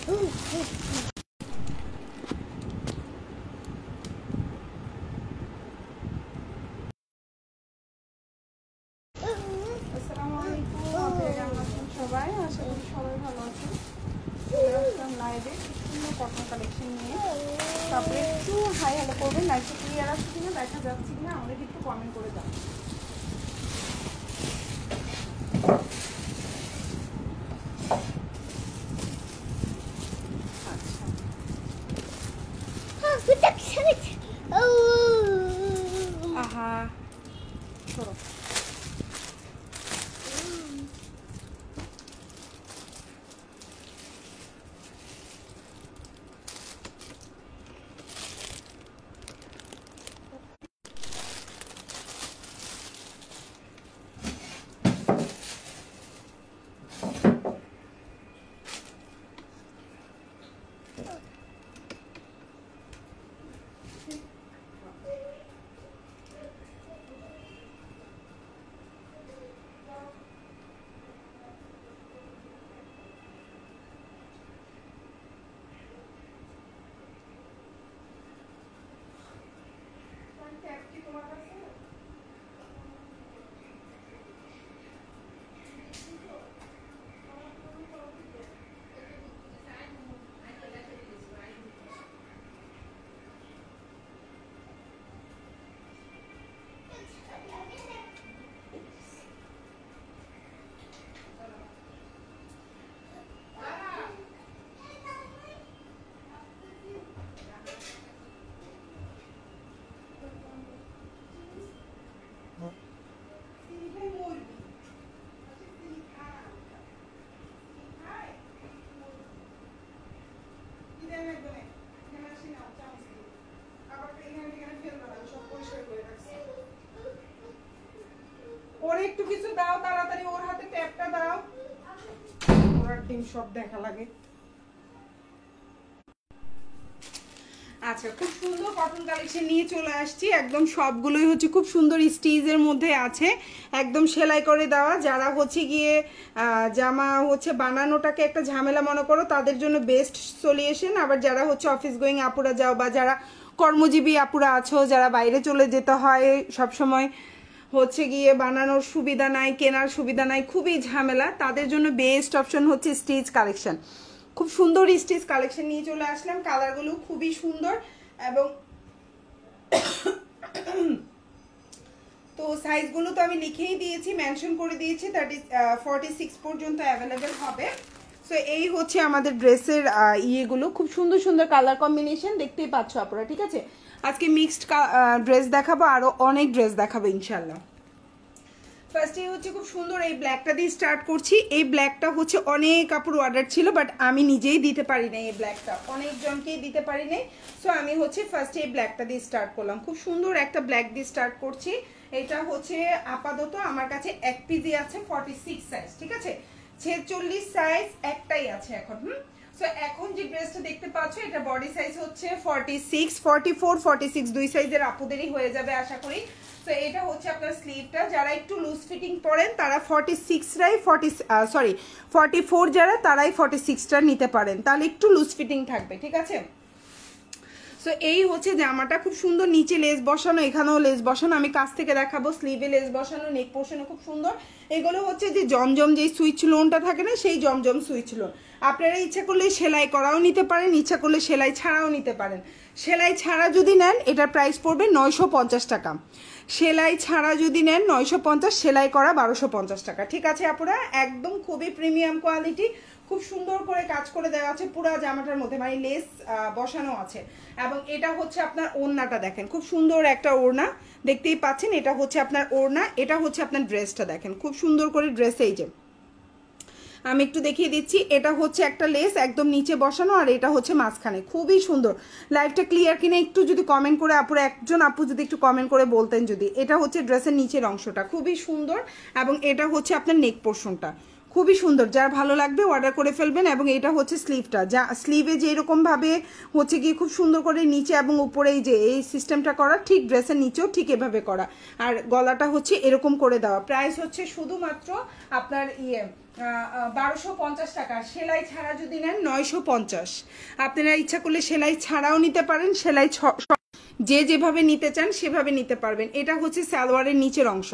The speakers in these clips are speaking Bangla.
সবাই আশা করি সবাই ভালো আছেন। লাইভে সুন্দর কটন কালেকশন নিয়ে তারপরে একটু হাই হ্যালো করবেন, লাইভটা ক্লিয়ার আসছে কিনা, দেখা যাচ্ছে কিনা আমাদের একটু কমেন্ট করে যান। আহা সরো। ওর একটু কিছু দাও তাড়াতাড়ি, ওর হাতে ট্যাপটা দাও, ওর ডিম সব দেখা লাগে। আচ্ছা, খুব সুন্দর কটন কালেকশন নিয়ে চলে আসছি। একদম সবগুলোই হচ্ছে খুব সুন্দর স্টিচের মধ্যে আছে, একদম সেলাই করে দেওয়া। যারা হচ্ছে গিয়ে জামা হচ্ছে বানানোটাকে একটা ঝামেলা মনে করো, তাদের জন্য বেস্ট সলিউশন। আবার যারা হচ্ছে অফিস গোয়িং আপুরা যাও, বা যারা কর্মজীবী আপুরা আছো, যারা বাইরে চলে যেতে হয় সবসময়, হচ্ছে গিয়ে বানানোর সুবিধা নাই, কেনার সুবিধা নাই, খুবই ঝামেলা, তাদের জন্য বেস্ট অপশন হচ্ছে স্টিচ কালেকশন। খুব সুন্দর স্টিচ কালেকশন নিয়ে চলে আসলাম। কালারগুলো খুবই সুন্দর এবং তো সাইজগুলো তো আমি লিখেই দিয়েছি, মেনশন করে দিয়েছি, 46 পর্যন্ত অ্যাভেলেবেল হবে। সো এই হচ্ছে আমাদের ড্রেসের ইয়েগুলো, খুব সুন্দর সুন্দর কালার কম্বিনেশন দেখতেই পাচ্ছ আপনারা। ঠিক আছে, আজকে মিক্সড ড্রেস দেখাবো, আরও অনেক ড্রেস দেখাবো ইনশাল্লাহ। ফার্স্টে হচ্ছে খুব সুন্দর এই ব্ল্যাকটা দিয়ে স্টার্ট করছি। এই ব্ল্যাকটা হচ্ছে অনেক কাপড় অর্ডার ছিল, বাট আমি নিজেই দিতে পারি নাই, এই ব্ল্যাকটা অনেকজনকেই দিতে পারি নাই। সো আমি হচ্ছে ফার্স্টে এই ব্ল্যাকটা দিয়ে স্টার্ট করলাম। খুব সুন্দর একটা ব্ল্যাক দিয়ে স্টার্ট করছি। এটা হচ্ছে আপাতত আমার কাছে 1 পিসই আছে, 46 সাইজ। ঠিক আছে, 46 সাইজ একটাই আছে এখন। সো এখন যে ড্রেসটা দেখতে পাচ্ছ, এটা বডি সাইজ হচ্ছে 46, 44, 46 দুই সাইজের আপুদেরই হয়ে যাবে আশা করি। তো এটা হচ্ছে আপনার স্লিভটা। যারা একটু লুজ ফিটিং পরেন তারা 44 যারা, তারাই 46টা নিতে পারেন, তাহলে একটু লুজ ফিটিং থাকবে। ঠিক আছে, সো এই হচ্ছে জামাটা। খুব সুন্দর নিচে লেস বসানো, এখানেও লেস বসানো, আমি কাছ থেকে দেখাবো। স্লিভে লেস বসানো, নেক পোর্শনে খুব সুন্দর। এগুলো হচ্ছে যে জমজম যেই সুইচ লোনটা থাকে না, সেই জমজম সুইচ লোন। আপনারা ইচ্ছা করলে সেলাই করাও নিতে পারেন, ইচ্ছা করলে সেলাই ছাড়াও নিতে পারেন। সেলাই ছাড়া যদি নেন এটার প্রাইস পড়বে 950 টাকা। সেলাই ছাড়া যদি নেন 950, সেলাই করা 1250 টাকা। ঠিক আছে আপুরা, একদম খুবই প্রিমিয়াম কোয়ালিটি, খুব সুন্দর করে কাজ করে দেওয়া আছে পুরো জামাটার মধ্যে, মানে লেস বসানো আছে। এবং এটা হচ্ছে আপনার ওড়নাটা দেখেন, খুব সুন্দর একটা ওড়না দেখতেই পাচ্ছেন। এটা হচ্ছে আপনার ওড়না, এটা হচ্ছে আপনার ড্রেসটা দেখেন, খুব সুন্দর করে ড্রেস। এই যে আমি একটু দেখিয়ে দিচ্ছি, এটা হচ্ছে একটা লেস একদম নিচে বসানো, আর এটা হচ্ছে মাঝখানে, খুবই সুন্দর। লাইভটা ক্লিয়ার কিনা একটু যদি কমেন্ট করে আপুরা, একজন আপু যদি একটু কমেন্ট করে বলতেন যদি। এটা হচ্ছে ড্রেসের নিচের অংশটা, খুবই সুন্দর। এবং এটা হচ্ছে আপনার নেক পোর্শনটা, খুবই সুন্দর, যার ভালো লাগবে অর্ডার করে ফেলবেন। এবং এটা হচ্ছে স্লিভটা, যা স্লিভে যেরকমভাবে হচ্ছে গিয়ে খুব সুন্দর করে নিচে এবং উপরে এই যে এই সিস্টেমটা করা, ঠিক ড্রেসের নিচেও ঠিক এভাবে করা, আর গলাটা হচ্ছে এরকম করে দেওয়া। প্রাইস হচ্ছে শুধুমাত্র আপনার 1250 টাকা, সেলাই ছাড়া যদি নেন 950। আপনারা ইচ্ছা করলে সেলাই ছাড়াও নিতে পারেন, সেলাই যে যেভাবে নিতে চান সেভাবে নিতে পারবেন। এটা হচ্ছে সালোয়ারের নিচের অংশ,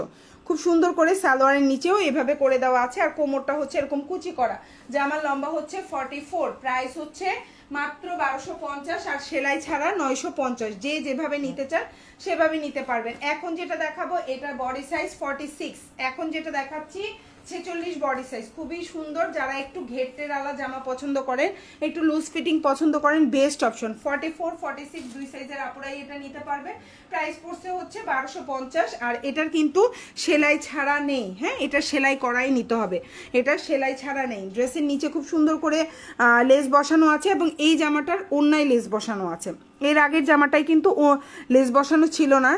খুব সুন্দর করে সালোয়ারের নিচেও এভাবে করে দেওয়া আছে, আর কোমরটা হচ্ছে এরকম কুচি করা। জামার লম্বা হচ্ছে 44, প্রাইস হচ্ছে মাত্র 1250, আর সেলাই ছাড়া 950। যে যেভাবে নিতে চান সেভাবে নিতে পারবেন। এখন যেটা দেখাবো এটা বডি সাইজ 46, এখন যেটা দেখাচ্ছি 46 বডি সাইজ, খুবই সুন্দর। যারা একটু ঘেরটের আলা জামা পছন্দ করেন, একটু লুজ ফিটিং পছন্দ করেন, বেস্ট অপশন। 44 46 দুই সাইজের আপুরাই এটা নিতে পারবে। প্রাইস পড়ছে হচ্ছে 1250, আর এটার কিন্তু সেলাই ছাড়া নেই। হ্যাঁ, এটা সেলাই করাই নিতে হবে, এটা সেলাই ছাড়া নেই। ড্রেসের নিচে খুব সুন্দর করে লেস বসানো আছে, এবং এই জামাটার ওড়নায় লেস বসানো আছে। এর আগের জামাটাই কিন্তু লেস বসানো ছিল না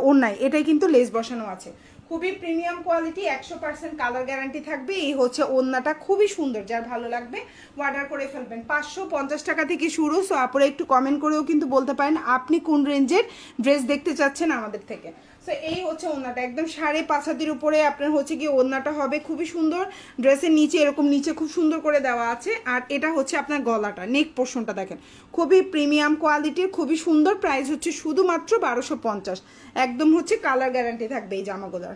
ওড়নায়, এটাই কিন্তু লেস বসানো আছে। খুবই প্রিমিয়াম কোয়ালিটি, 100% কালার গ্যারান্টি থাকবে। এই হচ্ছে ওড়নাটা, খুবই সুন্দর, যার ভালো লাগবে অর্ডার করে ফেলবেন। 550 টাকা থেকে শুরু। সো আপনারা একটু কমেন্ট করেও কিন্তু বলতে পারেন আপনি কোন রেঞ্জের ড্রেস দেখতে চাচ্ছেন আমাদের থেকে। সো এই হচ্ছে ওড়নাটা, একদম 5.5 হাতের উপরে আপনার হচ্ছে কি ওড়নাটা হবে, খুবই সুন্দর। ড্রেসের নিচে এরকম নিচে খুব সুন্দর করে দেওয়া আছে, আর এটা হচ্ছে আপনার গলাটা, নেক পোর্শনটা দেখেন খুবই প্রিমিয়াম কোয়ালিটির, খুবই সুন্দর। প্রাইস হচ্ছে শুধুমাত্র 1250, একদম হচ্ছে কালার গ্যারান্টি থাকবে এই জামাগুলোর।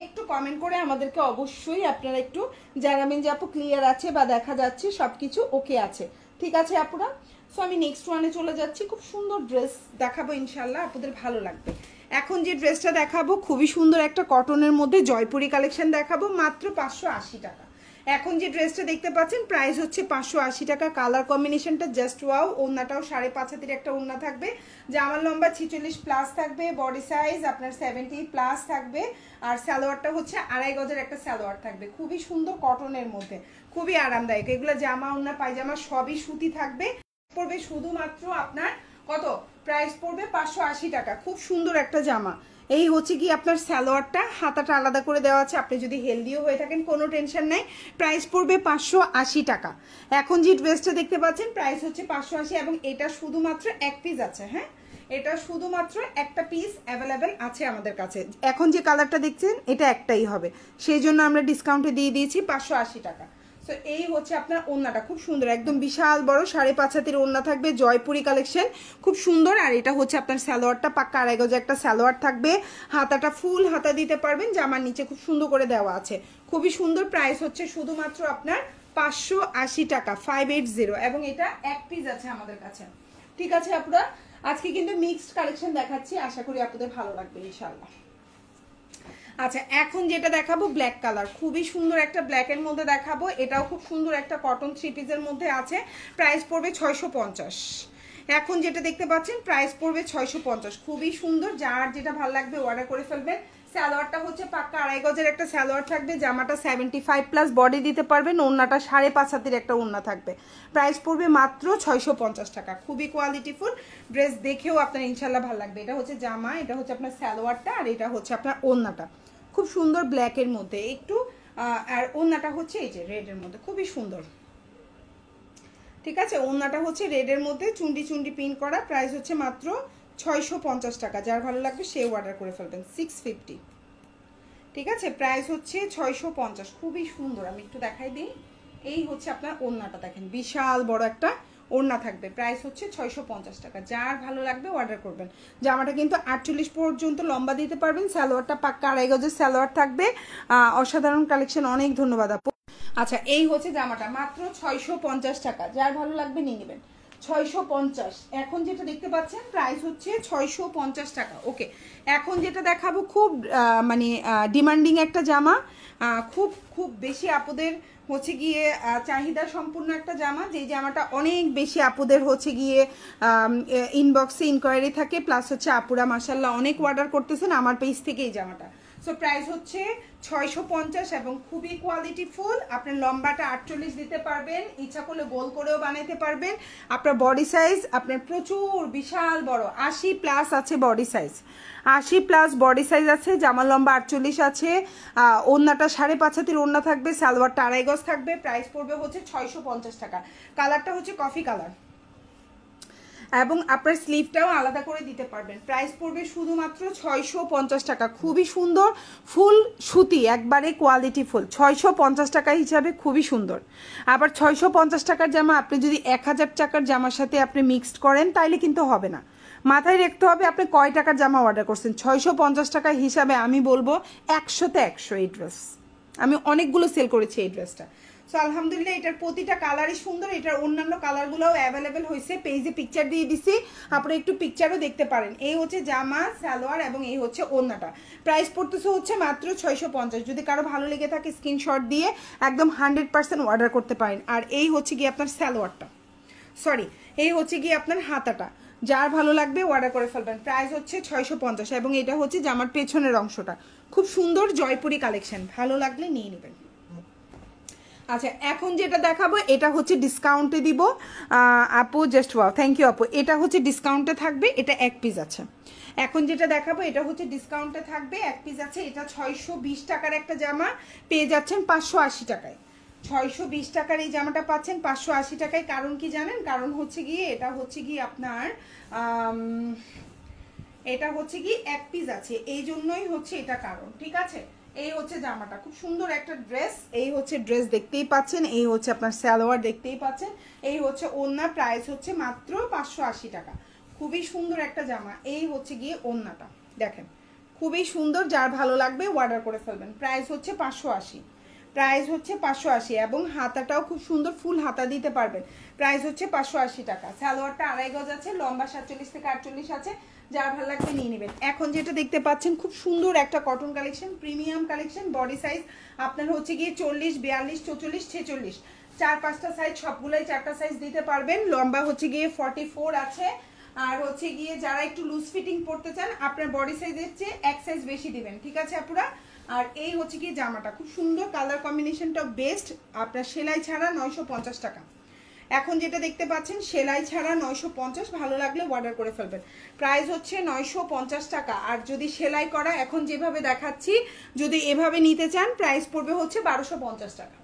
একটু কমেন্ট করে আমাদেরকে অবশ্যই আপনারা একটু জানাবেন যে আপু ক্লিয়ার আছে বা দেখা যাচ্ছে সবকিছু ওকে আছে, ঠিক আছে আপুরা। সো আমি নেক্সট ওয়ানে চলে যাচ্ছি, খুব সুন্দর ড্রেস দেখাবো ইনশাল্লাহ, আপনাদের ভালো লাগবে। এখন যে ড্রেসটা দেখাবো খুবই সুন্দর একটা কটনের মধ্যে জয়পুরি কালেকশন দেখাবো, মাত্র 580 টাকা। এখন যে ড্রেসটা দেখতে পাচ্ছেন প্রাইস হচ্ছে 580 টাকা। কালার কম্বিনেশনটা জাস্ট ওয়াও। ওড়নাটাও 5.5 হাতের একটা ওড়না থাকবে, জামার লম্বা 46 প্লাস থাকবে, বডি সাইজ আপনার 70 প্লাস থাকবে, আর সালোয়ারটা হচ্ছে 2.5 গজের একটা সালোয়ার থাকবে, খুবই সুন্দর কটনের মধ্যে, খুবই আরামদায়ক। এগুলো জামা ওড়না পায়জামা সবই সুতি থাকবে। পড়বে শুধুমাত্র আপনার কত, প্রাইস পড়বে 580 টাকা। খুব সুন্দর একটা জামা। এই হচ্ছে কি আপনার সালোয়ারটা, হাতাটা আলাদা করে দেওয়া আছে, আপনি যদি হেলদিও হয়ে থাকেন কোনো টেনশন নাই। প্রাইস পড়বে 580 টাকা। এখন যে ড্রেসটা দেখতে পাচ্ছেন প্রাইস হচ্ছে 580, এবং এটা শুধুমাত্র এক পিস আছে। হ্যাঁ, এটা শুধুমাত্র একটা পিস অ্যাভেলেবেল আছে আমাদের কাছে। এখন যে কালারটা দেখছেন এটা একটাই হবে, সেই জন্য আমরা ডিসকাউন্টে দিয়ে দিয়েছি 580 টাকা। তো এই হচ্ছে আপনার ওড়নাটা, খুব সুন্দর, একদম বিশাল বড় 5.5 হাতের ওড়না থাকবে, জয়পুরি কালেকশন, খুব সুন্দর। আর এটা হচ্ছে আপনার সালোয়ারটা, পাক্কা 2.5 গজে একটা সালোয়ার থাকবে, হাতাটা ফুল হাতা দিতে পারবেন, জামার নিচে খুব সুন্দর করে দেওয়া আছে, খুবই সুন্দর। প্রাইস হচ্ছে শুধুমাত্র আপনার 580 টাকা, 580, এবং এটা এক পিস আছে আমাদের কাছে, ঠিক আছে আপুরা। আজকে কিন্তু মিক্সড কালেকশন দেখাচ্ছি, আশা করি আপনাদের ভালো লাগবে ইনশাআল্লাহ। আচ্ছা, এখন যেটা দেখাবো ব্ল্যাক কালার, খুবই সুন্দর একটা ব্ল্যাকের মধ্যে দেখাবো। এটাও খুব সুন্দর একটা কটন 3 পিসের মধ্যে আছে, প্রাইস পড়বে 650। এখন যেটা দেখতে পাচ্ছেন প্রাইস পড়বে 650, খুবই সুন্দর। যার যেটা ভালো লাগবে অর্ডার করে ফেলবেন। সালোয়ারটা হচ্ছে পাক্কা 2.5 গজের একটা সালোয়ার থাকবে, জামাটা 75 প্লাস বডি দিতে পারবেন, ওড়নাটা 5.5 হাতের একটা ওড়না থাকবে। প্রাইস পড়বে মাত্র 650 টাকা। খুবই কোয়ালিটিফুল ড্রেস, দেখেও আপনার ইনশাল্লাহ ভালো লাগবে। এটা হচ্ছে জামা, এটা হচ্ছে আপনার সালোয়ারটা, আর এটা হচ্ছে আপনার ওড়নাটা, খুব সুন্দর ব্ল্যাকের মধ্যে একটু, আর ওড়নাটা হচ্ছে এই যে রেডের মধ্যে, খুবই সুন্দর, ঠিক আছে। ওড়নাটা হচ্ছে রেডের মধ্যে চুন্ডি চুন্ডি পিন করা। প্রাইস হচ্ছে মাত্র 650 টাকা। যার ভালো লাগবে সে অর্ডার করে ফেলবেন। 650, ঠিক আছে। প্রাইস হচ্ছে 650, খুবই সুন্দর। আমি একটু দেখাই দিই। এই হচ্ছে আপনার ওড়নাটা, দেখেন বিশাল বড় একটা ওড়না থাকবে। প্রাইস হচ্ছে 650 টাকা। যার ভালো লাগবে অর্ডার করবেন। জামাটা কিন্তু 48 পর্যন্ত লম্বা দিতে পারবেন। সালোয়ারটা পাক্কা 2.5 গজের সালোয়ার থাকবে। অসাধারণ কালেকশন, অনেক ধন্যবাদ আপু। আচ্ছা, এই হচ্ছে জামাটা, মাত্র 650 টাকা। যার ভালো লাগবে নিয়ে নেবেন। 650। এখন যেটা দেখতে পাচ্ছেন প্রাইস হচ্ছে 650 টাকা। ওকে, এখন যেটা দেখাবো খুব মানে ডিমান্ডিং একটা জামা, খুব খুব বেশি আপুদের হচ্ছে গিয়ে চাহিদা সম্পূর্ণ একটা জামা, যে জামাটা অনেক বেশি আপুদের হচ্ছে গিয়ে ইনবক্সে ইনকোয়ারি থাকে, প্লাস হচ্ছে আপুরা মাশাআল্লাহ অনেক অর্ডার করতেছেন আমার পেজ থেকে এই জামাটা। সো প্রাইস হচ্ছে 650 এবং খুবই কোয়ালিটি ফুল। আপনার লম্বাটা 48 দিতে পারবেন, ইচ্ছা করলে গোল করেও বানাইতে পারবেন। আপনার বডি সাইজ আপনার প্রচুর বিশাল বড়, 80+ আছে বডি সাইজ, 80+ বডি সাইজ আছে। জামার লম্বা 48 আছে, ওড়নাটা 5.5 হাতের ওড়না থাকবে, সালোয়ারটা 2.5 গজ থাকবে। প্রাইস পড়বে হচ্ছে 650 টাকা। কালারটা হচ্ছে কফি কালার এবং আপনার স্লিভটাও আলাদা করে দিতে পারবেন। প্রাইস পড়বে শুধুমাত্র 650 টাকা। খুবই সুন্দর ফুল সুতি, একবারে কোয়ালিটি ফুল, 650 টাকা হিসাবে খুবই সুন্দর। আবার 650 টাকার জামা আপনি যদি 1000 টাকার জামার সাথে আপনি মিক্সড করেন তাইলে কিন্তু হবে না। মাথায় রাখতে হবে আপনি কয় টাকার জামা অর্ডার করছেন। 650 টাকা হিসাবে আমি বলবো 100তে 100 এই ড্রেস। আমি অনেকগুলো সেল করেছি এই ড্রেসটা। সো আলহামদুলিল্লাহ এটার প্রতিটা কালারই সুন্দর। এটার অন্যান্য কালারগুলোও অ্যাভেলেবেল হয়েছে, পেজে পিকচার দিয়ে দিছি, আপনারা একটু পিকচারও দেখতে পারেন। এই হচ্ছে জামা, সালোয়ার এবং এই হচ্ছে ওড়নাটা। প্রাইস পড়তেছে হচ্ছে মাত্র 650। যদি কারো ভালো লেগে থাকে স্ক্রিনশট দিয়ে একদম 100% অর্ডার করতে পারেন। আর এই হচ্ছে গিয়ে আপনার সালোয়ারটা, সরি এই হচ্ছে গিয়ে আপনার হাতাটা, যার ভালো লাগবে অর্ডার করে ফেলবেন। প্রাইস হচ্ছে 650 এবং এটা হচ্ছে জামার পেছনের অংশটা, খুব সুন্দর জয়পুরি কালেকশন, ভালো লাগলে নিয়ে নেবেন। আচ্ছা এখন যেটা দেখাবো এটা হচ্ছে ডিসকাউন্টে দিব আপু, জাস্ট ওয়াও, থ্যাংক ইউ আপু। এটা হচ্ছে ডিসকাউন্টে থাকবে, এটা 1 পিস আছে। এখন যেটা দেখাবো এটা হচ্ছে ডিসকাউন্টে থাকবে, 1 পিস আছে। এটা 620 টাকার একটা জামা পেয়ে যাচ্ছেন 580 টাকায়। 620 টাকার এই জামাটা পাচ্ছেন 580 টাকায়। কারণ কি জানেন? কারণ হচ্ছে গিয়ে এটা হচ্ছে গিয়ে আপনার এটা হচ্ছে কি 1 পিস আছে, এই জন্যই হচ্ছে এটা কারণ, ঠিক আছে। এই হচ্ছে জামাটা, খুব সুন্দর একটা ড্রেস। এই হচ্ছে ড্রেস দেখতেই পাচ্ছেন, এই হচ্ছে আপনার সালোয়ার দেখতেই পাচ্ছেন, এই হচ্ছে ওড়না। প্রাইস হচ্ছে মাত্র 580 টাকা। খুবই সুন্দর একটা জামা। এই হচ্ছে গিয়ে ওড়নাটা দেখেন, খুবই সুন্দর, যার ভালো লাগবে অর্ডার করে ফেলবেন। প্রাইস হচ্ছে 580, প্রাইস হচ্ছে 580 এবং হাতাটাও খুব সুন্দর, ফুল হাতা দিতে পারবেন। প্রাইস হচ্ছে 580 টাকা। সালোয়ারটা 2.5 গজ আছে, লম্বা 47 থেকে 48 আছে, যার ভালো লাগবে নিয়ে নেবেন। এখন যেটা দেখতে পাচ্ছেন খুব সুন্দর একটা cotton collection, premium collection. Body size আপনার হচ্ছে গিয়ে 40, 42, 44, 46, 4-5টা সাইজ, সবগুলোই 4টা সাইজ দিতে পারবেন। লম্বা হচ্ছে গিয়ে 44 আছে। আর হচ্ছে গিয়ে যারা একটু লুজ ফিটিং পড়তে চান আপনার বডি সাইজের চেয়ে 1 সাইজ বেশি দিবেন, ঠিক আছে আপুরা। আর এই হচ্ছে গিয়ে জামাটা, খুব সুন্দর কালার কম্বিনেশনটা বেস্ট। আপনার সেলাই ছাড়া 950 টাকা। এখন যেটা দেখতে পাচ্ছেন সেলাই ছাড়া 950, ভালো লাগলে অর্ডার করে ফেলবেন। প্রাইস হচ্ছে 950 টাকা। আর যদি সেলাই করা এখন যেভাবে দেখাচ্ছি যদি এভাবে নিতে চান প্রাইস পড়বে হচ্ছে 1250 টাকা।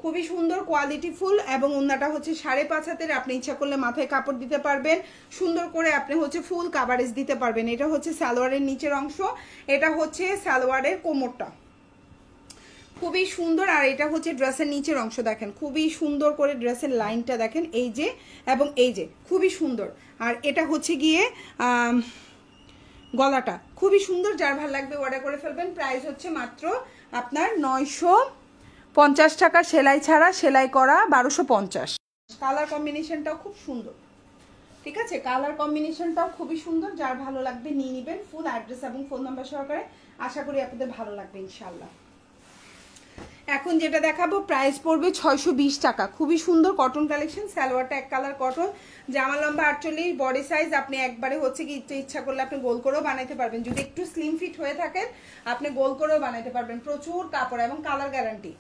খুবই সুন্দর কোয়ালিটি ফুল এবং ওড়নাটা হচ্ছে 5.5 হাতের। আপনি ইচ্ছা করলে মাথায় কাপড় দিতে পারবেন, সুন্দর করে আপনি হচ্ছে ফুল কাভারেজ দিতে পারবেন। এটা হচ্ছে সালোয়ারের নিচের অংশ, এটা হচ্ছে সালোয়ারের কোমরটা, খুবই সুন্দর। আর এটা হচ্ছে ড্রেসের নিচের অংশ, দেখেন খুবই সুন্দর করে ড্রেসের লাইনটা দেখেন, এই যে এবং এই যে খুবই সুন্দর। আর এটা হচ্ছে গিয়ে গলাটা খুবই সুন্দর, যার ভালো লাগবে অর্ডার করে ফেলবেন। প্রাইস হচ্ছে মাত্র আপনার 950 টাকা, সেলাই ছাড়া, সেলাই করা 1250। কালার কম্বিনেশনটাও খুব সুন্দর, ঠিক আছে, কালার কম্বিনেশনটাও খুবই সুন্দর, যার ভালো লাগবে নিয়ে নেবেন। ফুল অ্যাড্রেস এবং ফোন নাম্বার সহকারে, আশা করি আপনাদের ভালো লাগবে ইনশাআল্লাহ। এখন যেটা দেখাবো প্রাইস পড়বে 620 টাকা। খুবই সুন্দর কটন কালেকশন। সালোয়ারটা 1 কালার কটন, জামা লম্বা 48, বডি সাইজ আপনি একবারে হচ্ছে কি ইচ্ছা করলে আপনি গোল করেও বানাইতে পারবেন। যদি একটু স্লিম ফিট হয়ে থাকেন আপনি গোল করেও বানাইতে পারবেন। প্রচুর কাপড় এবং কালার গ্যারান্টি।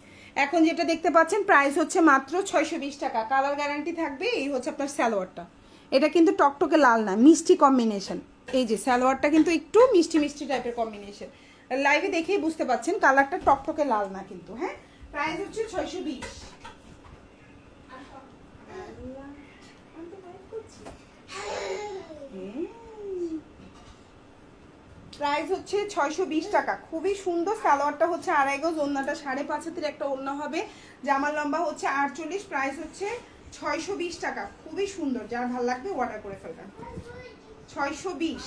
এখন যেটা দেখতে পাচ্ছেন প্রাইস হচ্ছে মাত্র 620 টাকা, কালার গ্যারান্টি থাকবে। এই হচ্ছে আপনার সালোয়ারটা, এটা কিন্তু টকটকে লাল না, মিষ্টি কম্বিনেশন। এই যে সালোয়ারটা কিন্তু একটু মিষ্টি মিষ্টি টাইপের কম্বিনেশন, লাইভে দেখেই বুঝতে পাচ্ছেন কালারটা টকটকে লাল না কিন্তু। হ্যাঁ, প্রাইস হচ্ছে 620। প্রাইস হচ্ছে 620 টাকা। খুবই সুন্দর। সালোয়ারটা হচ্ছে 2.5 গজ, ওড়নাটা 5.5 হাতের একটা ওড়না হবে, জামার লম্বা হচ্ছে 48। প্রাইস হচ্ছে 620 টাকা। খুবই সুন্দর, যার ভালো লাগবে অর্ডার করে ফেলবেন। 620।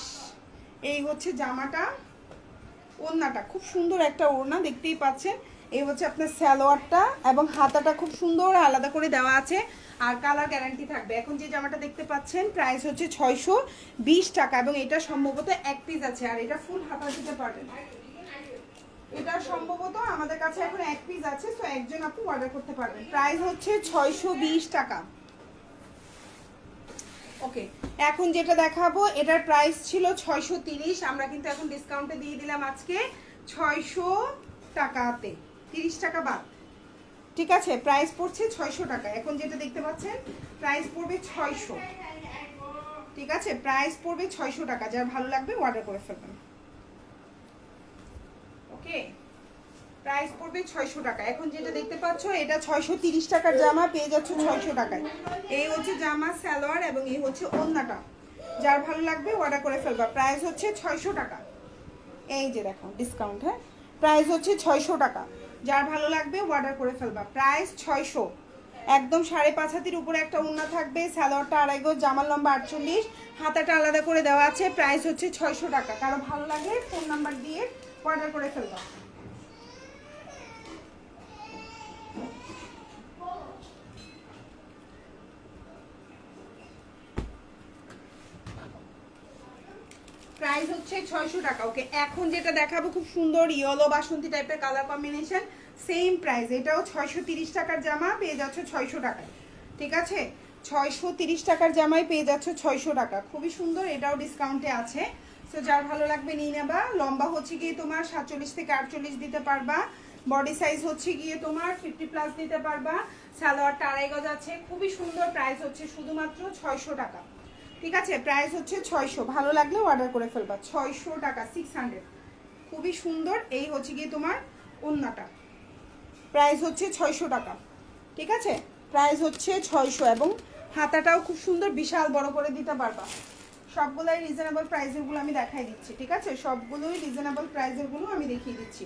এই হচ্ছে জামাটা, ওড়নাটা খুব সুন্দর একটা ওড়না দেখতেই পাচ্ছেন। এই হচ্ছে আপনার সালোয়ারটা এবং হাতাটা খুব সুন্দর আলাদা করে দেওয়া আছে, আর কালার গ্যারান্টি থাকবে। এখন যে জামাটা দেখতে পাচ্ছেন প্রাইস হচ্ছে 620 টাকা এবং এটা সম্ভবত 1 পিস আছে, আর এটা ফুল হাতা দিতে পারবেন। এটা সম্ভবত আমাদের কাছে এখন 1 পিস আছে, তো একজন আপনি অর্ডার করতে পারবেন। প্রাইস হচ্ছে 620 টাকা। ওকে, এখন যেটা দেখাবো এটার প্রাইস ছিল 630, আমরা কিন্তু এখন ডিসকাউন্টে দিয়ে দিলাম আজকে 600 টাকাতে, 30 টাকা বাদ। ঠিক আছে, প্রাইস পড়ছে 600 টাকা। এখন যেটা দেখতে পাচ্ছেন প্রাইস পড়বে 600। ঠিক আছে, প্রাইস পড়বে 600 টাকা। যার ভালো লাগবে অর্ডার করে ফেলবেন। ওকে, প্রাইস পড়বে 600 টাকা। এখন যেটা দেখতে পাচ্ছ এটা 630 টাকার জামা পেয়ে যাচ্ছ 600 টাকায়। এই হচ্ছে জামা সালোয়ার এবং এই হচ্ছে ওড়নাটা। যার ভালো লাগবে অর্ডার করে ফেলবা। প্রাইস হচ্ছে 600 টাকা। এই যে দেখো ডিসকাউন্ট, হ্যাঁ, প্রাইস হচ্ছে 600 টাকা। যার ভালো লাগবে অর্ডার করে ফেলবা। প্রাইস 600। একদম 5.5 হাতের উপরে একটা ওড়না থাকবে, সালোয়ারটা 2.5 গজ, জামার লম্বা 48, হাতাটা আলাদা করে দেওয়া আছে। প্রাইস হচ্ছে 600 টাকা। কারো ভালো লাগে ফোন নাম্বার দিয়ে অর্ডার করে ফেলবা। প্রাইস হচ্ছে 600 টাকা। ওকে, এখন যেটা দেখাবো খুব সুন্দর ইয়েলো বাসন্তী টাইপের কালার কম্বিনেশন, সেম প্রাইস। এটাও 630 টাকার জামা পেয়ে যাচ্ছ 600 টাকায়। ঠিক আছে, 630 টাকার জামাই পেয়ে যাচ্ছ 600 টাকা। খুবই সুন্দর, এটাও ডিসকাউন্টে আছে। সো যার ভালো লাগবে নিয়ে নেবা। লম্বা হচ্ছে গিয়ে তোমার 47 থেকে 48 দিতে পারবা। বডি সাইজ হচ্ছে গিয়ে তোমার 50+ দিতে পারবা। সালোয়ারটা 2.5 গজ আছে। খুবই সুন্দর। প্রাইস হচ্ছে শুধুমাত্র 600 টাকা। ঠিক আছে, প্রাইস হচ্ছে 600। ভালো লাগলে অর্ডার করে ফেলবা। 600 টাকা, 600। খুবই সুন্দর। এই হচ্ছে গিয়ে তোমার ওড়নাটা, প্রাইস হচ্ছে 600 টাকা। ঠিক আছে, প্রাইস হচ্ছে 600 এবং হাতাটাও খুব সুন্দর, বিশাল বড় করে দিতে পারবা। সবগুলোই রিজনেবল প্রাইসেরগুলো আমি দেখাই দিচ্ছি। ঠিক আছে, সবগুলোই রিজনেবল প্রাইসেরগুলো আমি দেখিয়ে দিচ্ছি।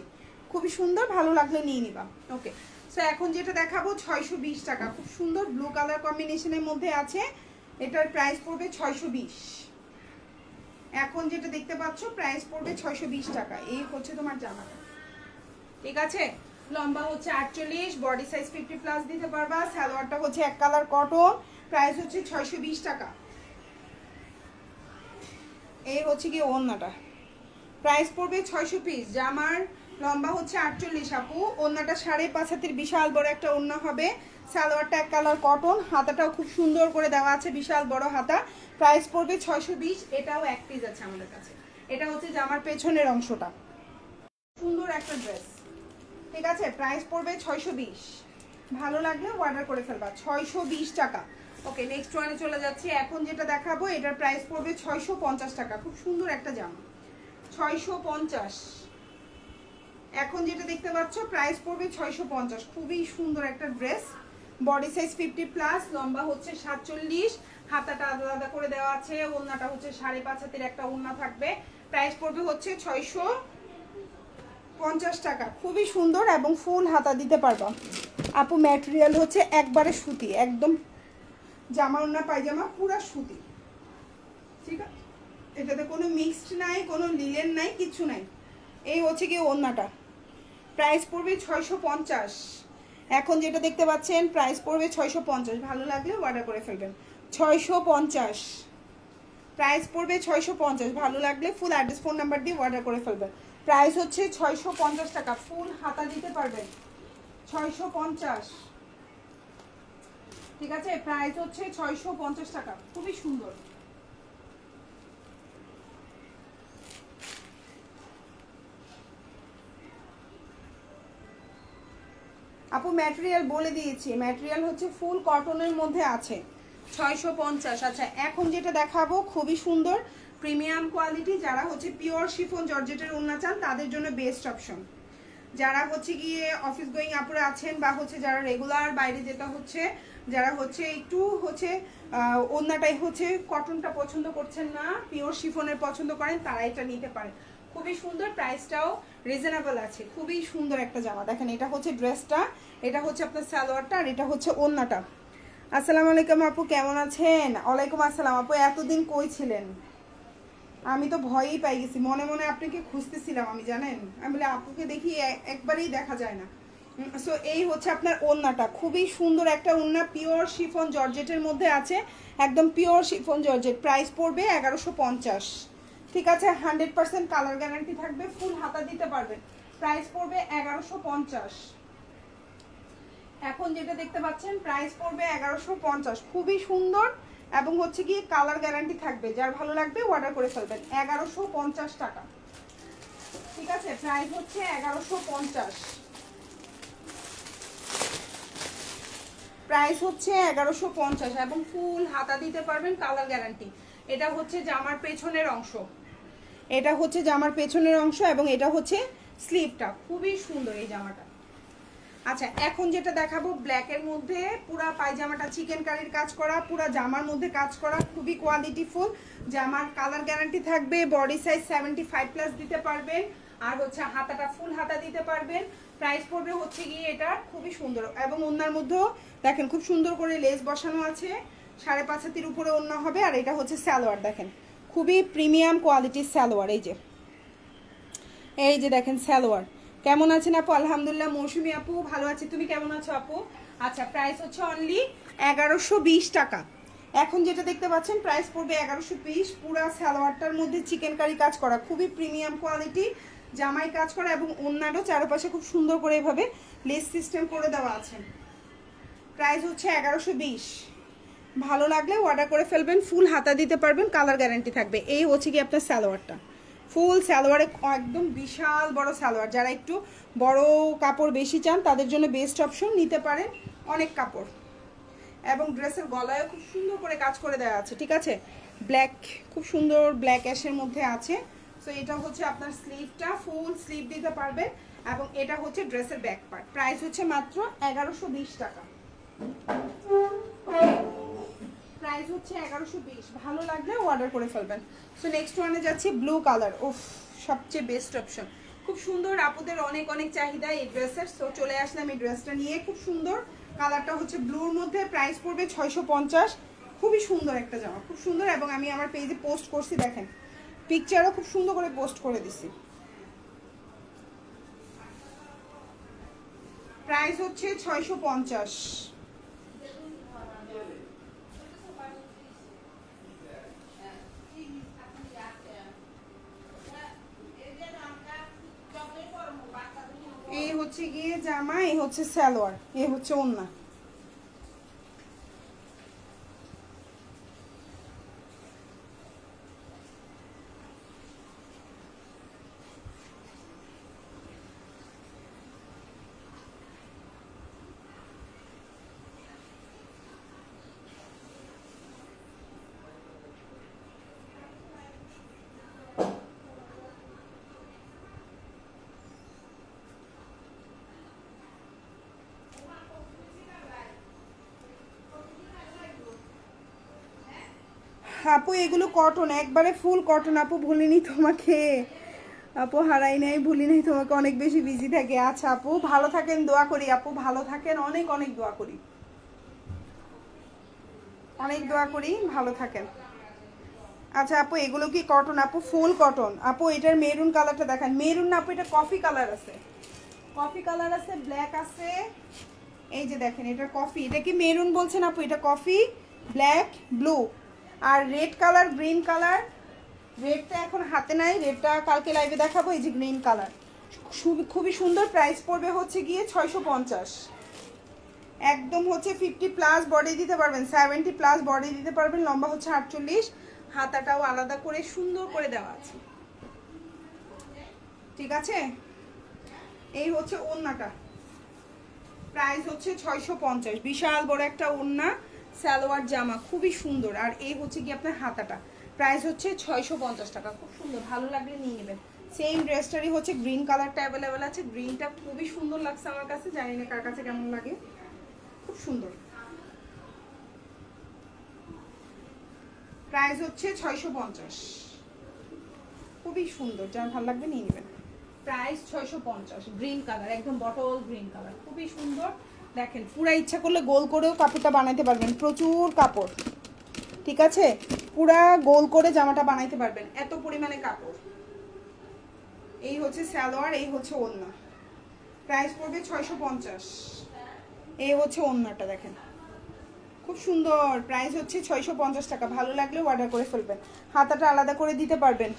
খুবই সুন্দর, ভালো লাগলে নিয়ে নিবা। ওকে, সো এখন যেটা দেখাবো 620 টাকা। খুব সুন্দর ব্লু কালার কম্বিনেশনের মধ্যে আছে। এটার প্রাইস পড়বে 620। এখন যেটা দেখতে পাচ্ছ প্রাইস পড়বে 620 টাকা। এই হচ্ছে তোমার জামাটা। ঠিক আছে, লম্বা হচ্ছে 48, বডি সাইজ 50+ দিতে পারবা। সালোয়ারটা হচ্ছে এক কালার কটন। প্রাইস হচ্ছে 620 টাকা। এই হচ্ছে কি ওড়নাটা, প্রাইস পড়বে 600 পিস। জামার লম্বা হচ্ছে 48 আপু। ওড়নাটা 5.5 হাতের বিশাল বড় একটা ওড়না হবে। সালোয়ারটা এক কালার কটন, হাতাটাও খুব সুন্দর করে দেওয়া আছে, বিশাল বড় হাতা। প্রাইস পড়বে 620। এটাও এক পিস আছে আমাদের কাছে। এটা হচ্ছে জামার পেছনের অংশটা। সুন্দর একটা ড্রেস। ঠিক আছে, প্রাইস পড়বে 620। ভালো লাগলে অর্ডার করে ফেলবা। 620 টাকা। ওকে, নেক্সট ওয়ানে চলে যাচ্ছি। এখন যেটা দেখাবো এটার প্রাইস পড়বে 650 টাকা। খুব সুন্দর একটা জামা, 650। এখন যেটা দেখতে পাচ্ছ প্রাইস পড়বে 650। খুবই সুন্দর একটা ড্রেস। বডি সাইজ 50+, লম্বা হচ্ছে 47, হাতাটা আলাদা করে দেওয়া আছে। ওড়নাটা হচ্ছে 5.5 হাতের একটা ওড়না থাকবে। প্রাইস পড়বে হচ্ছে 650 টাকা। খুবই সুন্দর এবং ফুল হাতা দিতে পারবা আপু। ম্যাটেরিয়াল হচ্ছে একবারে সুতি, একদম জামা ওড়না পায়জামা পুরা সুতি। ঠিক আছে, এটাতে কোনো মিক্সড নাই, কোনো লিলেন নাই, কিছু নাই। এই হচ্ছে কি ওড়নাটা, প্রাইস পড়বে 650। এখন যেটা দেখতে পাচ্ছেন প্রাইস পড়বে 650। ভালো লাগলে অর্ডার করে ফেলবেন। 650 প্রাইস পড়বে 650। ভালো লাগলে ফুল অ্যাড্রেস ফোন নাম্বার দিয়ে অর্ডার করে ফেলবেন। প্রাইস হচ্ছে 650 টাকা। ফুল হাতা দিতে পারবেন। 650। ঠিক আছে, প্রাইস হচ্ছে 650 টাকা। খুবই সুন্দর। আপু ম্যাটেরিয়াল বলে দিয়েছি, ম্যাটেরিয়াল হচ্ছে ফুল কটনের মধ্যে আছে। 650। আচ্ছা, এখন যেটা দেখাবো খুবই সুন্দর প্রিমিয়াম কোয়ালিটি। যারা হচ্ছে পিওর শিফন জর্জেটের ওড়না চান তাদের জন্য বেস্ট অপশন। যারা হচ্ছে গিয়ে অফিস গোয়িং আপুরা আছেন বা হচ্ছে যারা রেগুলার বাইরে যেটা হচ্ছে, যারা হচ্ছে একটু হচ্ছে ওড়নাটাই হচ্ছে কটনটা পছন্দ করছেন না, পিওর শিফনের পছন্দ করেন, তারা এটা নিতে পারেন। খুবই সুন্দর, প্রাইসটাও রিজনেবল আছে। খুবই সুন্দর একটা জামা। দেখেন, এটা হচ্ছে ড্রেসটা, এটা হচ্ছে আপনার সালোয়ারটা, আর এটা হচ্ছে ওড়নাটা। আসসালামু আলাইকুম আপু, কেমন আছেন? ওয়ালাইকুম আসসালাম আপু, এতদিন কই ছিলেন? আমি তো ভয়ই পাই গেছি, মনে মনে আপনাকে খুঁজতেছিলাম আমি, জানেন। আমি বলে আপুকে দেখি একবারেই দেখা যায় না। সো এই হচ্ছে আপনার ওড়নাটা। খুবই সুন্দর একটা ওড়না, পিওর শিফন জর্জেটের মধ্যে আছে, একদম পিওর শিফন জর্জেট। প্রাইস পড়বে 1150। ঠিক আছে, 100% কালার গ্যারান্টি থাকবে, ফুল হাতা দিতে পারবেন। প্রাইস পড়বে 1150। এখন যেটা দেখতে পাচ্ছেন প্রাইস পড়বে 1150। খুবই সুন্দর এবং হচ্ছে কি কালার গ্যারান্টি থাকবে। যার ভালো লাগবে অর্ডার করে ফেলবেন। 1150 টাকা। ঠিক আছে, প্রাইস হচ্ছে 1150। প্রাইস হচ্ছে 1150 এবং ফুল হাতা দিতে পারবেন, কালার গ্যারান্টি। এটা হচ্ছে জামার পেছনের অংশ, এটা হচ্ছে জামার পেছনের অংশ এবং এটা হচ্ছে স্লিভটা। খুবই সুন্দর এই জামাটা। আচ্ছা, এখন যেটা দেখাবো ব্ল্যাকের মধ্যে পুরা পায়জামাটা চিকেন কারির কাজ করা, পুরা জামার মধ্যে কাজ করা, খুবই কোয়ালিটিফুল। জামার কালার গ্যারান্টি থাকবে, বডি সাইজ 75+ দিতে পারবেন, আর হচ্ছে হাতাটা ফুল হাতা দিতে পারবেন। প্রাইস পড়বে হচ্ছে গিয়ে এটা খুবই সুন্দর এবং ওন্নার মধ্যেও দেখেন খুব সুন্দর করে লেস বসানো আছে, 5.5 হাতের উপরে ওন্না হবে। আর এটা হচ্ছে সালোয়ার, দেখেন খুবই প্রিমিয়াম কোয়ালিটির সালোয়ার। এই যে দেখেন সালোয়ার। কেমন আছেন আপু? আলহামদুলিল্লাহ। মৌসুমি আপু ভালো আছি, তুমি কেমন আছো আপু? আচ্ছা, প্রাইস হচ্ছে অনলি 1120 টাকা। এখন যেটা দেখতে পাচ্ছেন প্রাইস পড়বে 1120। পুরা সালোয়ারটার মধ্যে চিকেন কারি কাজ করা, খুবই প্রিমিয়াম কোয়ালিটি, জামাই কাজ করা এবং অন্যান্য চারপাশে খুব সুন্দর করে এভাবে লেস সিস্টেম করে দেওয়া আছে। প্রাইস হচ্ছে 1120। ভালো লাগলে অর্ডার করে ফেলবেন, ফুল হাতা দিতে পারবেন, কালার গ্যারান্টি থাকবে। এই হচ্ছে কি আপনার সালোয়ারটা, ফুল সালোয়ারে একদম বিশাল বড় সালোয়ার। যারা একটু বড় কাপড় বেশি চান তাদের জন্য বেস্ট অপশন, নিতে পারেন অনেক কাপড়। এবং ড্রেসের গলায় খুব সুন্দর করে কাজ করে দেওয়া আছে, ঠিক আছে। ব্ল্যাক, খুব সুন্দর ব্ল্যাক অ্যাশের মধ্যে আছে। সো এটা হচ্ছে আপনার স্লিভটা, ফুল স্লিভ দিতে পারবেন এবং এটা হচ্ছে ড্রেসের ব্যাক পার্ট। প্রাইস হচ্ছে মাত্র 1120 টাকা। প্রাইস হচ্ছে 1120। ভালো লাগলে অর্ডার করে ফেলবেন। সো নেক্সট ওয়ানে যাচ্ছি ব্লু কালার। ওফ, সবচেয়ে বেস্ট অপশন, খুব সুন্দর। আপুদের অনেক অনেক চাহিদা এই ড্রেসের। সো চলে আসলাম এই ড্রেসটা নিয়ে। খুব সুন্দর কালারটা হচ্ছে ব্লুর মধ্যে। প্রাইস পড়বে 650। খুবই সুন্দর একটা জামা, খুব সুন্দর। এবং আমি আমার পেজে পোস্ট করছি, দেখেন পিকচারও খুব সুন্দর করে পোস্ট করে দিছি। প্রাইস হচ্ছে 650। এই হচ্ছে গিয়ে জামা, এই হচ্ছে সালোয়ার, এই হচ্ছে ওন্না। আপু এগুলো কটন, একবারে ফুল কটন। আপু ভুলিনি তোমাকে, আপু হারাই নাই, ভুলি নাই তোমাকে, অনেক বেশি বিজি থাকে। আচ্ছা আপু ভালো থাকেন, দোয়া করি। আপু ভালো থাকেন, অনেক অনেক দোয়া করি, অনেক দোয়া করি, ভালো থাকেন। আচ্ছা আপু এগুলো কি কটন? আপু ফুল কটন। আপু এটার মেরুন কালারটা দেখেন, মেরুন না আপু, এটা কফি কালার আছে, কফি কালার আছে, ব্ল্যাক আছে। এই যে দেখেন এটা কফি, এটা কি মেরুন বলছেন আপু? এটা কফি, ব্ল্যাক, ব্লু আর রেড কালার, গ্রিন কালার। রেডটা এখন হাতে নাই, রেডটা কালকে লাইভে দেখাবো। এই যে গ্রিন কালার, খুবই সুন্দর। প্রাইস পড়বে হচ্ছে গিয়ে 650। একদম হচ্ছে 50+ বডি দিতে পারবেন, 70+ বডি দিতে পারবেন। লম্বা হচ্ছে 48, হাতাটাও আলাদা করে সুন্দর করে দেওয়া আছে, ঠিক আছে। এই হচ্ছে ওড়নাটা, প্রাইস হচ্ছে 650। বিশাল বড় একটা ওড়না, সালোয়ার জামা, খুবই সুন্দর। আর এই হচ্ছে কি আপনার হাতাটা, প্রাইস হচ্ছে 650 টাকা। খুব সুন্দর, ভালো লাগলে নিয়ে নেবেন। সেম ড্রেসটারই হচ্ছে গ্রিন কালারটা অ্যাভেলেবেল আছে। গ্রিনটা খুবই সুন্দর লাগছে আমার কাছে, জানি না কার কাছে কেমন লাগে, খুব সুন্দর। প্রাইস হচ্ছে 650, খুবই সুন্দর, যার ভালো লাগবে নিয়ে নেবেন। প্রাইস 650, গ্রিন কালার, একদম বটল গ্রিন কালার, খুবই সুন্দর। দেখেন পুরা ইচ্ছা করলে গোল করেও কাপড়টা বানাইতে পারবেন, প্রচুর কাপড়, ঠিক আছে। পুরা গোল করে জামাটা বানাইতে পারবেন, এত পরিমাণে কাপড়। এই হচ্ছে সালোয়ার, এই হচ্ছে ওড়না। প্রাইস পড়বে 650। এই হচ্ছে ওড়নাটা, দেখেন খুব সুন্দর। প্রাইস হচ্ছে 650 টাকা। ভালো লাগলে অর্ডার করে ফেলবেন, হাতাটা আলাদা করে দিতে পারবেন।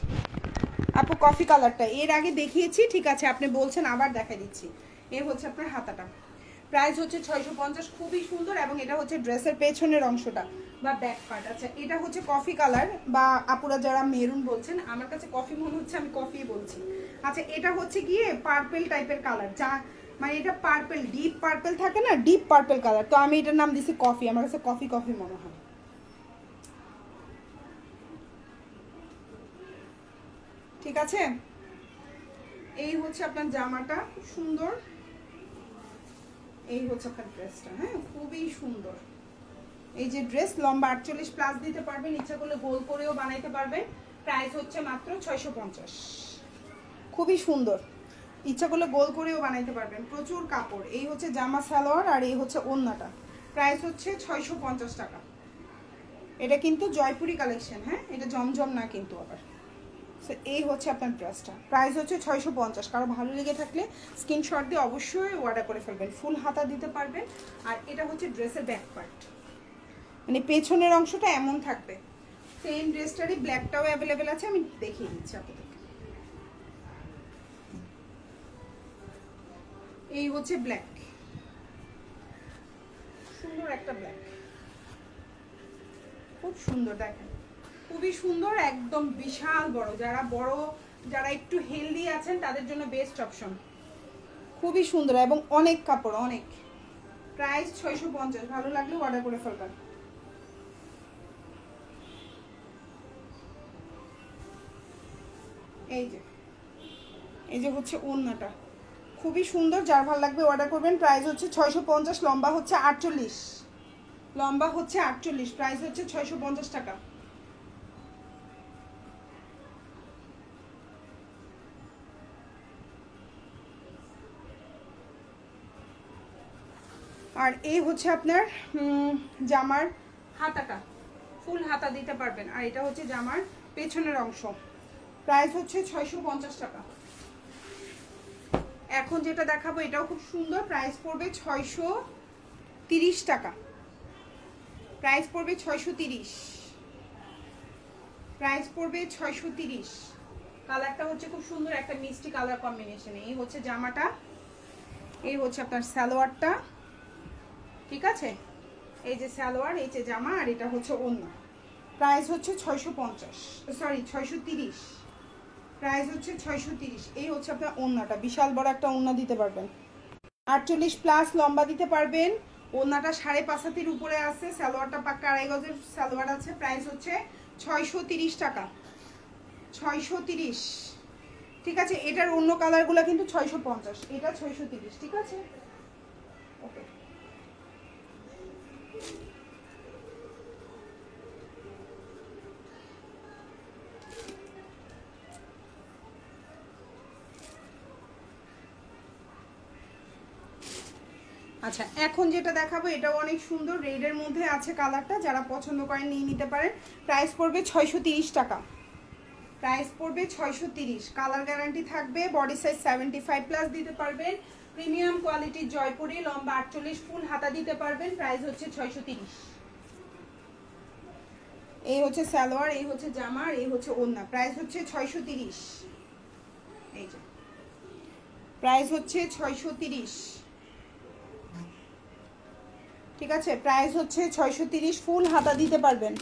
আপু কফি কালারটা এর আগে দেখিয়েছি, ঠিক আছে, আপনি বলছেন আবার দেখা দিচ্ছি। এ হচ্ছে আপনার হাতাটা, প্রাইস হচ্ছে 650, খুবই সুন্দর। এবং এটা হচ্ছে ড্রেসের পেছনের অংশটা বা ব্যাক পার্ট। আচ্ছা এটা হচ্ছে কফি কালার, বা আপুরা যারা মেরুন বলছেন, আমার কাছে কফি মনে হচ্ছে, আমি কফি বলছি। আচ্ছা এটা হচ্ছে গিয়ে পার্পল টাইপের কালার, যা মানে এটা পার্পল, ডিপ পার্পল থাকে না, ডিপ পার্পল কালার, তো আমি এটার নাম দিছি কফি, আমার কাছে কফি কফি মনে হয়। ঠিক আছে, এই হচ্ছে আপনার জামাটা, খুব সুন্দর। এই হচ্ছে আপনার ড্রেসটা, হ্যাঁ খুবই সুন্দর। এই যে ড্রেস লম্বা 48 প্লাস দিতে পারবেন, ইচ্ছা করলে গোল করেও বানাইতে পারবেন। প্রাইস হচ্ছে মাত্র 650। খুবই সুন্দর, ইচ্ছা করলে গোল করেও বানাইতে পারবেন, প্রচুর কাপড়। এই হচ্ছে জামা সালোয়ার আর এই হচ্ছে ওড়নাটা। প্রাইস হচ্ছে 650 টাকা। এটা কিন্তু জয়পুরি কালেকশন, হ্যাঁ এটা জমজম না কিন্তু আবার। সো এই হচ্ছে আপনার ড্রেসটা, প্রাইস হচ্ছে 650। কারো ভালো লেগে থাকলে স্ক্রিনশট দিয়ে অবশ্যই অর্ডার করে ফেলবেন। ফুল হাতা দিতে পারবেন। আর এটা হচ্ছে ড্রেসের ব্যাক পার্ট, মানে পেছনের অংশটা এমন থাকবে। সেম ড্রেসটারই ব্ল্যাকটাও অ্যাভেলেবেল আছে, আমি দেখিয়ে দিচ্ছি আপনাদের। এই হচ্ছে ব্ল্যাক, সুন্দর একটা ব্ল্যাক, খুব সুন্দর, দেখেন খুবই সুন্দর, একদম বিশাল বড়। যারা একটু হেলদি আছেন তাদের জন্য বেস্ট অপশন। খুবই সুন্দর এবং অনেক কাপড়, অনেক। প্রাইস 650, ভালো লাগলে অর্ডার করে ফেলবেন। এই যে হচ্ছে ওড়নাটা, খুবই সুন্দর, যার ভালো লাগবে অর্ডার করবেন। প্রাইস হচ্ছে 650, লম্বা হচ্ছে 48, লম্বা হচ্ছে 48, প্রাইস হচ্ছে 650 টাকা। আর এই হচ্ছে আপনার জামার হাতাটা, ফুল হাতা দিতে পারবেন। আর এটা হচ্ছে জামার পেছনের অংশ, প্রাইস হচ্ছে 650 টাকা। এখন যেটা দেখাবো এটাও খুব সুন্দর, প্রাইস পড়বে 630 টাকা। প্রাইস পড়বে 630, প্রাইস পড়বে 630। কালারটা হচ্ছে খুব সুন্দর, একটা মিষ্টি কালার কম্বিনেশনে। এই হচ্ছে জামাটা, এই হচ্ছে আপনার সালোয়ারটা। ঠিক আছে, এই যে সালোয়ার, এই যে জামা, আর এটা হচ্ছে ওড়না। প্রাইস হচ্ছে 650, সরি 630, প্রাইস হচ্ছে 630। এই হচ্ছে আপনার ওড়নাটা, বিশাল বড় একটা ওড়না দিতে পারবেন, 48 প্লাস লম্বা দিতে পারবেন। ওড়নাটা 5.5 হাতের উপরে আছে, সালোয়ারটা পাক্কা 2.5 গজের সালোয়ার আছে। প্রাইস হচ্ছে 630 টাকা, 630। ঠিক আছে, এটার অন্য কালারগুলো কিন্তু 650, এটা 630। ঠিক আছে, ওকে। আচ্ছা এখন যেটা দেখাবো এটাও অনেক সুন্দর, রেডের মধ্যে আছে কালারটা, যারা পছন্দ করেন নিয়ে নিতে পারেন। প্রাইস পড়বে 630 টাকা, প্রাইস পড়বে 630। কালার গ্যারান্টি থাকবে, বডি সাইজ 75 প্লাস দিতে পারবেন, প্রিমিয়াম কোয়ালিটির জয়পুরি, লম্বা 48, ফুল হাতা দিতে পারবেন। প্রাইস হচ্ছে 630। এই হচ্ছে সালোয়ার, এই হচ্ছে জামা, এই হচ্ছে ওড়না। প্রাইস হচ্ছে 630। এই যে প্রাইস হচ্ছে 630। ঠিক আছে, প্রাইস হচ্ছে 630, ফুল হাতা দিতে পারবেন।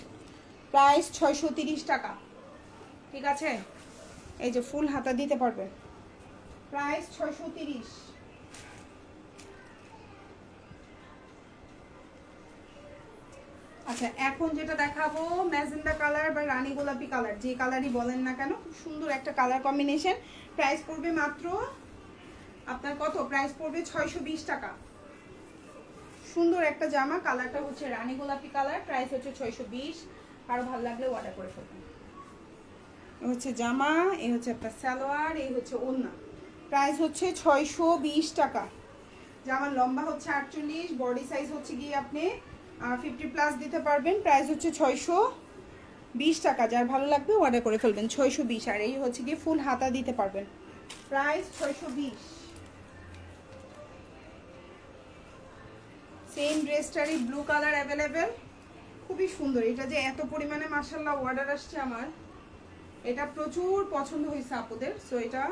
প্রাইস 630 টাকা। ঠিক আছে, এই যে ফুল হাতা দিতে পারবেন, প্রাইস 630। আচ্ছা এখন যেটা দেখাবো ম্যাজেন্ডা কালার বা রানী গোলাপি কালার, যে কালারই বলেন না কেন, খুব সুন্দর একটা কালার কম্বিনেশন। প্রাইস পড়বে মাত্র আপনার কত, প্রাইস পড়বে 620 টাকা। সুন্দর একটা জামা, কালারটা হচ্ছে রানী গোলাপি কালার, প্রাইস হচ্ছে 620। আরো ভালো লাগলে অর্ডার করে ফেলবেন। এই হচ্ছে জামা, এই হচ্ছে আপনার সালোয়ার, এই হচ্ছে ওড়না। প্রাইস হচ্ছে 620 টাকা। জামার লম্বা হচ্ছে 48, বডি সাইজ হচ্ছে গিয়ে আপনি 50 প্লাস দিতে পারবেন। প্রাইস হচ্ছে 620 টাকা, যার ভালো লাগবে অর্ডার করে ফেলবেন। 620। আর এই হচ্ছে গিয়ে ফুল হাতা দিতে পারবেন, প্রাইস 620। সেম ড্রেসটারই ব্লু কালার অ্যাভেলেবেল, খুবই সুন্দর। এটা যে এত পরিমাণে মাশাআল্লাহ অর্ডার আসছে আমার, এটা প্রচুর পছন্দ হয়েছে আপুদের। সো এটা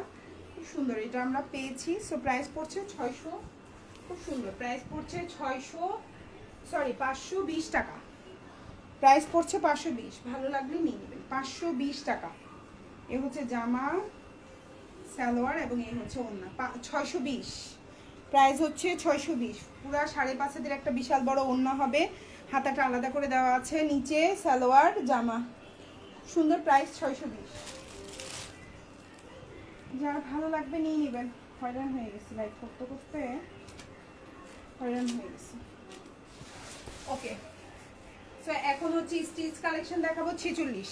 খুব সুন্দর, এটা আমরা পেয়েছি। সো প্রাইস পড়ছে 600, খুব সুন্দর। প্রাইস পড়ছে 520 টাকা। প্রাইস পড়ছে 520, ভালো লাগলে নিয়ে নেবেন। 520 টাকা। এ হচ্ছে জামা, সালোয়ার এবং এই হচ্ছে ওড়না 620, প্রাইস হচ্ছে 620। পুরা 5.5 হাতের একটা বিশাল বড় ওড়না হবে, হাতাটা আলাদা করে দেওয়া আছে, নিচে সালোয়ার জামা, সুন্দর, প্রাইস 620। যার ভালো লাগবে নিয়ে নেবেন। হয়রান হয়ে গেছে লাইভ করতে করতে, হয়রান হয়ে গেছে। ওকে, সো এখন হচ্ছে স্টিচ কালেকশন দেখাবো 46।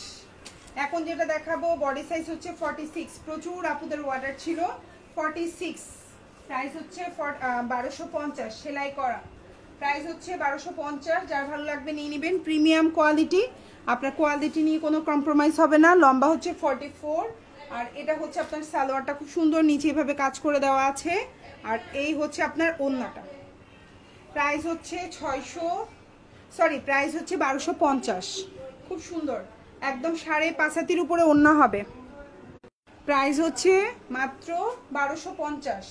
এখন যেটা দেখাবো বডি সাইজ হচ্ছে 46, প্রচুর আপুদের অর্ডার ছিল 46, প্রাইস হচ্ছে 1250, সেলাই করা, প্রাইস হচ্ছে 1250। যার ভালো লাগবে নিয়ে নেবেন, প্রিমিয়াম কোয়ালিটি, আপনার কোয়ালিটি নিয়ে কোনো কম্প্রোমাইজ হবে না। লম্বা হচ্ছে 44, আর এটা হচ্ছে আপনার সালোয়ারটা খুব সুন্দর, নিচে এভাবে কাজ করে দেওয়া আছে, আর এই হচ্ছে আপনার ওড়নাটা, প্রাইস হচ্ছে 1250, খুব সুন্দর, একদম 5.5 হাতের উপরে ওড়না হবে, প্রাইস হচ্ছে মাত্র 1250।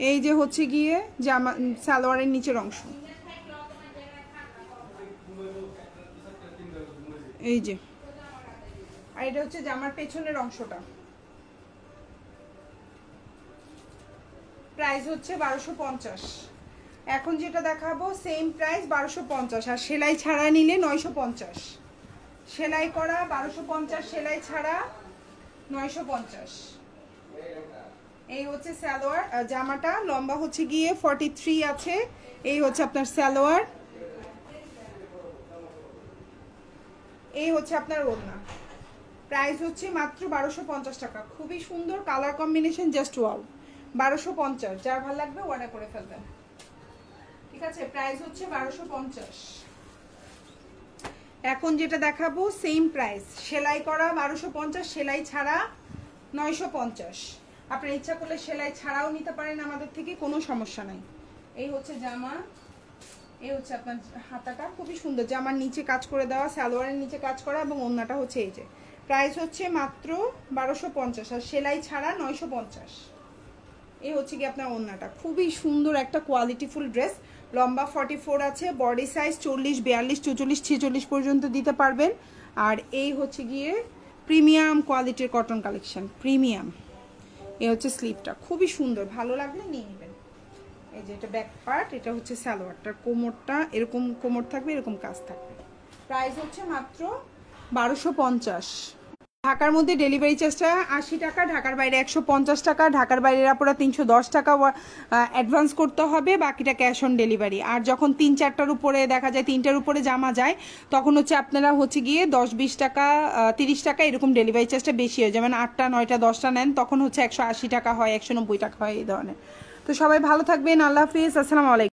এই যে হচ্ছে গিয়ে জামা সালোয়ারের নিচের অংশ, এই যে, আর এটা হচ্ছে জামার পেছনের অংশটা, প্রাইস হচ্ছে 1250। এখন যেটা দেখাবো সেম প্রাইস 1250, আর সেলাই ছাড়া নিলে 950, সেলাই করা 1250, সেলাই ছাড়া 950। এই হচ্ছে সালোয়ার, জামাটা লম্বা হচ্ছে গিয়ে 43 আছে, এই হচ্ছে আপনার সালোয়ার, এই হচ্ছে আপনার ওড়না, প্রাইস হচ্ছে মাত্র 1250 টাকা, খুবই সুন্দর কালার কম্বিনেশন, জাস্ট ওয়াও, 1250। যার ভালো লাগবে অর্ডার করে ফেলবেন, ঠিক আছে, প্রাইস হচ্ছে 1250। এখন যেটা দেখাবো সেম প্রাইস, সেলাই করা 1250, সেলাই ছাড়া 950, আপনার ইচ্ছা করলে সেলাই ছাড়াও নিতে পারেন আমাদের থেকে, কোনো সমস্যা নাই। এই হচ্ছে জামা, এই হচ্ছে আপনার হাতাটা, খুবই সুন্দর, জামার নিচে কাজ করে দেওয়া, সালোয়ারের নিচে কাজ করা, এবং ওড়নাটা হচ্ছে এই যে, প্রাইস হচ্ছে মাত্র 1250, আর সেলাই ছাড়া 950। এই হচ্ছে কি আপনার ওড়নাটা, খুবই সুন্দর একটা কোয়ালিটিফুল ড্রেস, লম্বা 44 আছে, বডি সাইজ 40, 42, 44, 46 পর্যন্ত দিতে পারবেন। আর এই হচ্ছে গিয়ে প্রিমিয়াম কোয়ালিটির কটন কালেকশন, প্রিমিয়াম। এই হচ্ছে স্লিভটা, খুবই সুন্দর, ভালো লাগলে নিয়ে নেবেন। এই যে এটা ব্যাক পার্ট, এটা হচ্ছে সালোয়ারটার কোমরটা, এরকম কোমর থাকবে, এরকম কাজ থাকবে, প্রাইস হচ্ছে মাত্র 1250। ঢাকার মধ্যে ডেলিভারি চার্জটা 80 টাকা, ঢাকার বাইরে 150 টাকা, ঢাকার বাইরের আপনারা 310 টাকা অ্যাডভান্স করতে হবে, বাকিটা ক্যাশ অন ডেলিভারি। আর যখন 3-4টার উপরে দেখা যায়, 3টার উপরে জামা যায়, তখন হচ্ছে আপনারা হচ্ছে গিয়ে 10-20 টাকা 30 টাকা এরকম ডেলিভারি চার্জটা বেশি হয়, যেমন 8টা 9টা 10টা নেন তখন হচ্ছে 180 টাকা হয়, 190 টাকা হয়, এই ধরনের। তো সবাই ভালো থাকবেন, আল্লাহ হাফিজ, আসসালামু আলাইকুম।